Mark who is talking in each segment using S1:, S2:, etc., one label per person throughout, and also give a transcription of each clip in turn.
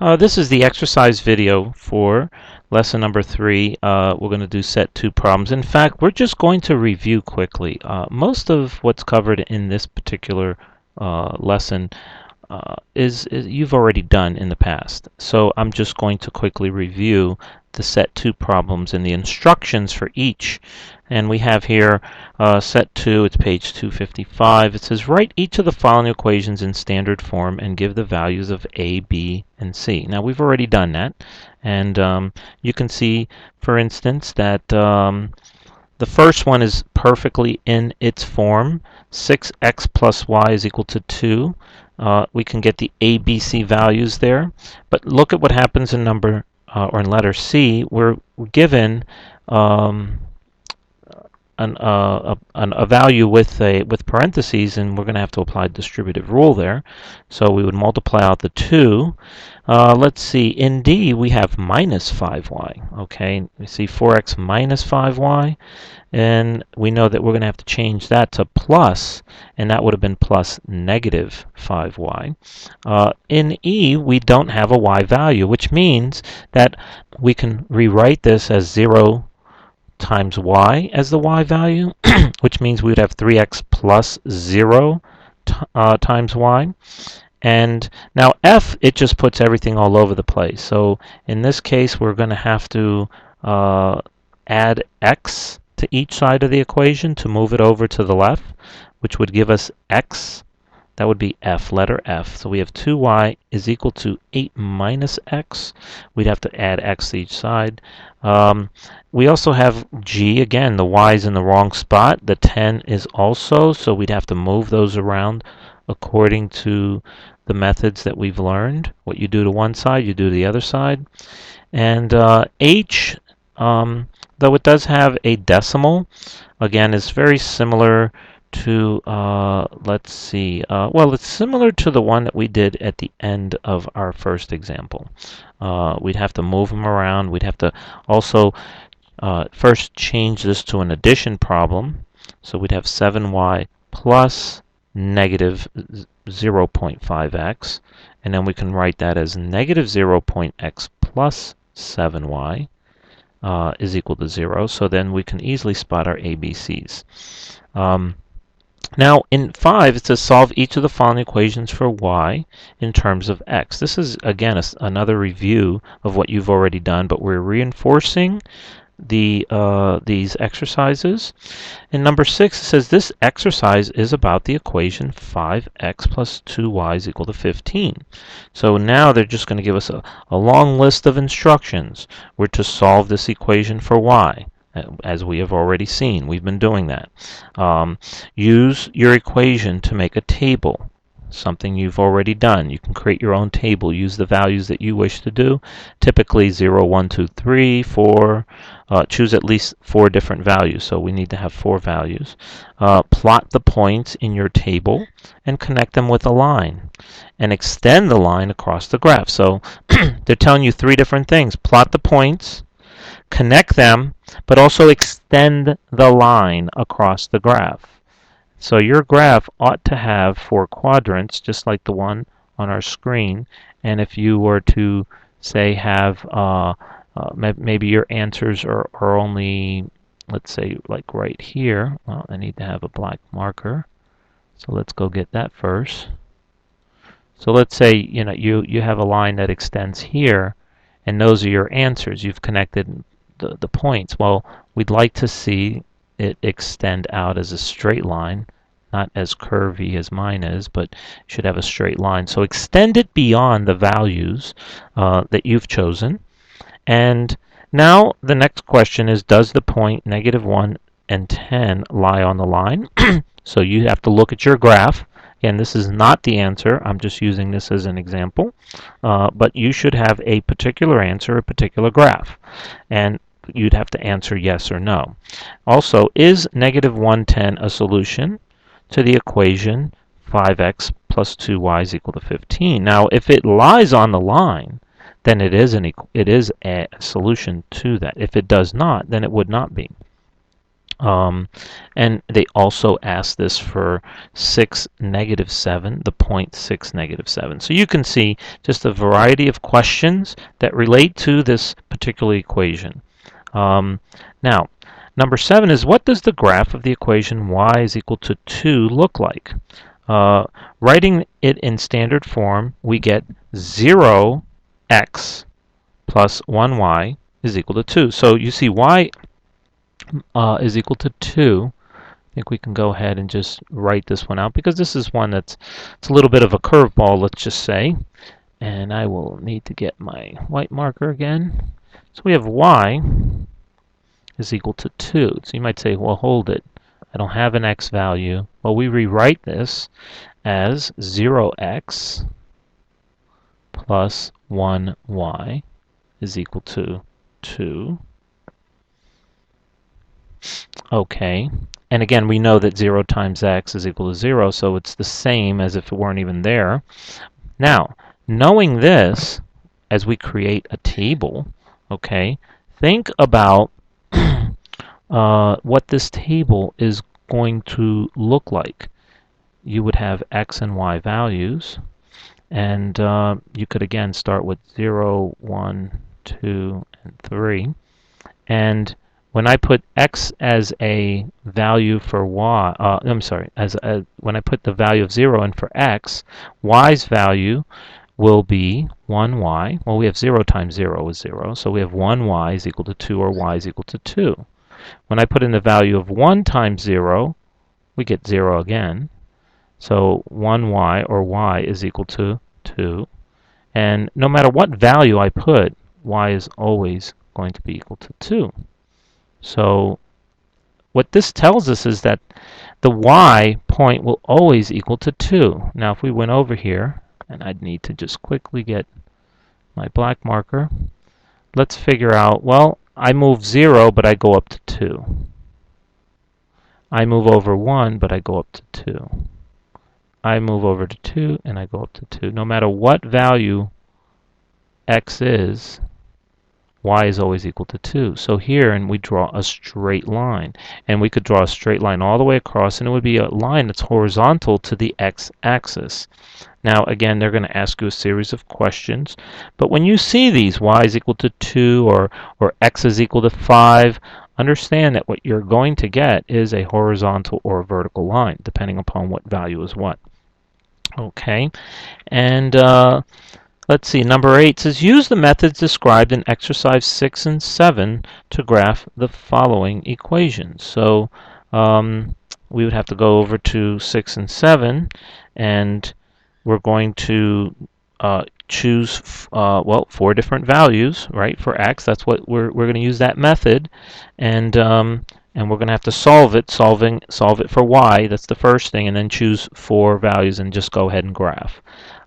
S1: This is the exercise video for lesson number 3. We're going to do set 2 problems. In fact, we're just going to review quickly. Most of what's covered in this particular lesson is you've already done in the past. So I'm just going to quickly review the set 2 problems and the instructions for each. And we have here set 2, it's page 255. It says write each of the following equations in standard form and give the values of A, B, and C. Now we've already done that, and you can see, for instance, that the first one is perfectly in its form. 6x plus y is equal to 2. We can get the A, B, C values there. But look at what happens in number or in letter C. We're given a value with parentheses, and we're going to have to apply distributive rule there. So we would multiply out the 2. Let's see, in D we have minus 5y. Okay, we see 4x minus 5y, and we know that we're going to have to change that to plus, and that would have been plus negative 5y. In E we don't have a y value, which means that we can rewrite this as 0 times y as the y value, which means we would have 3x plus 0 times y. And now F, it just puts everything all over the place. So in this case, we're going to have to add x to each side of the equation to move it over to the left, which would give us x. That would be F, letter F. So we have 2y is equal to 8 minus x. We'd have to add x to each side. We also have G. Again, the y is in the wrong spot. The 10 is also, so we'd have to move those around according to the methods that we've learned. What you do to one side, you do to the other side. And H, though it does have a decimal, again, is very similar to, let's see, well, it's similar to the one that we did at the end of our first example. We'd have to move them around. We'd have to also first change this to an addition problem. So we'd have 7y plus negative 0.5x, and then we can write that as negative 0.x plus 7y is equal to 0. So then we can easily spot our ABCs. Now in 5 it says solve each of the following equations for y in terms of x. This is again another review of what you've already done, but we're reinforcing these exercises. In number 6 it says this exercise is about the equation 5x plus 2y is equal to 15. So now they're just going to give us a long list of instructions. We're to solve this equation for y. As we have already seen, we've been doing that. Use your equation to make a table, something you've already done. You can create your own table, use the values that you wish to do, typically 0, 1, 2, 3, 4. Choose at least 4 different values, so we need to have 4 values. Plot the points in your table and connect them with a line, and extend the line across the graph. So they're telling you 3 different things. Plot the points, connect them, but also extend the line across the graph. So your graph ought to have 4 quadrants, just like the one on our screen. And if you were to, say, have maybe your answers are only, let's say, like right here. Well, I need to have a black marker. So let's go get that first. So let's say you have a line that extends here, and those are your answers. You've connected the points. Well, we'd like to see it extend out as a straight line, not as curvy as mine is, but should have a straight line. So extend it beyond the values that you've chosen. And now the next question is, does the point -1 and 10 lie on the line? So you have to look at your graph. Again, this is not the answer. I'm just using this as an example. But you should have a particular answer, a particular graph. And you'd have to answer yes or no. Also, is -110 a solution to the equation 5x plus 2y is equal to 15? Now, if it lies on the line, then it is a solution to that. If it does not, then it would not be. And they also ask this for 6, -7, the point 6, -7. So you can see just a variety of questions that relate to this particular equation. Now, number 7 is, what does the graph of the equation y is equal to 2 look like? Writing it in standard form, we get 0x plus 1y is equal to 2. So you see y is equal to 2. I think we can go ahead and just write this one out, because this is one it's a little bit of a curveball, let's just say. And I will need to get my white marker again. So we have y is equal to 2. So you might say, well, hold it, I don't have an x value. Well, we rewrite this as 0x plus 1y is equal to 2. Okay, and again, we know that 0 times x is equal to 0, so it's the same as if it weren't even there. Now, knowing this, as we create a table, okay, think about what this table is going to look like. You would have x and y values, and you could again start with 0, 1, 2, and 3. And when I put x as a value for y, I'm sorry, when I put the value of 0 in for x, y's value will be 1y. Well, we have 0 times 0 is 0, so we have 1y is equal to 2, or y is equal to 2. When I put in the value of 1 times 0, we get 0 again. So 1y, or y, is equal to 2. And no matter what value I put, y is always going to be equal to 2. So what this tells us is that the y point will always equal to 2. Now if we went over here, and I'd need to just quickly get my black marker, let's figure out, well, I move 0, but I go up to 2. I move over 1, but I go up to 2. I move over to 2, and I go up to 2. No matter what value x is, y is always equal to 2. So here, and we draw a straight line. And we could draw a straight line all the way across, and it would be a line that's horizontal to the x-axis. Now, again, they're going to ask you a series of questions. But when you see these, y is equal to 2 or x is equal to 5, understand that what you're going to get is a horizontal or a vertical line, depending upon what value is what. Okay, and let's see, number 8 says, use the methods described in exercise 6 and 7 to graph the following equations. So we would have to go over to 6 and 7, and we're going to choose, well, 4 different values, right, for x. That's what we're going to use that method, and we're going to have to solve it for y. That's the first thing, and then choose 4 values and just go ahead and graph.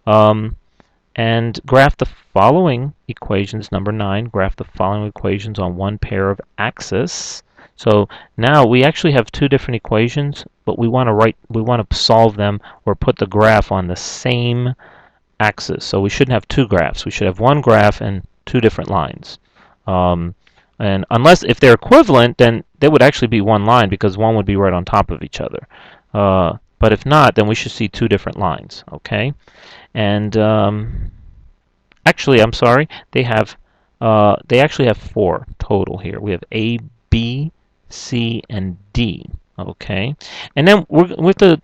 S1: And graph the following equations. Number 9, graph the following equations on one pair of axes. So now we actually have 2 different equations, but we want to solve them or put the graph on the same axis. So we shouldn't have 2 graphs. We should have 1 graph and 2 different lines. And unless, if they're equivalent, then they would actually be 1 line, because one would be right on top of each other. But if not, then we should see 2 different lines. Okay, and actually, I'm sorry, they actually have 4 total here. We have A, B, C, and D. Okay, and then with the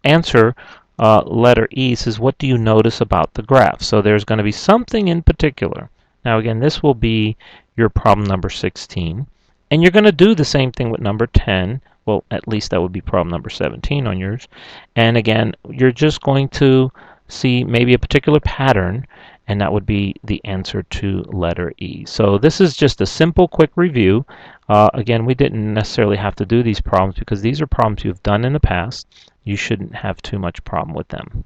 S1: answer. Letter E says, what do you notice about the graph? So there's going to be something in particular. Now again, this will be your problem number 16. And you're going to do the same thing with number 10. Well, at least that would be problem number 17 on yours. And again, you're just going to see maybe a particular pattern, and that would be the answer to letter E. So this is just a simple, quick review. Again, we didn't necessarily have to do these problems because these are problems you've done in the past. You shouldn't have too much problem with them.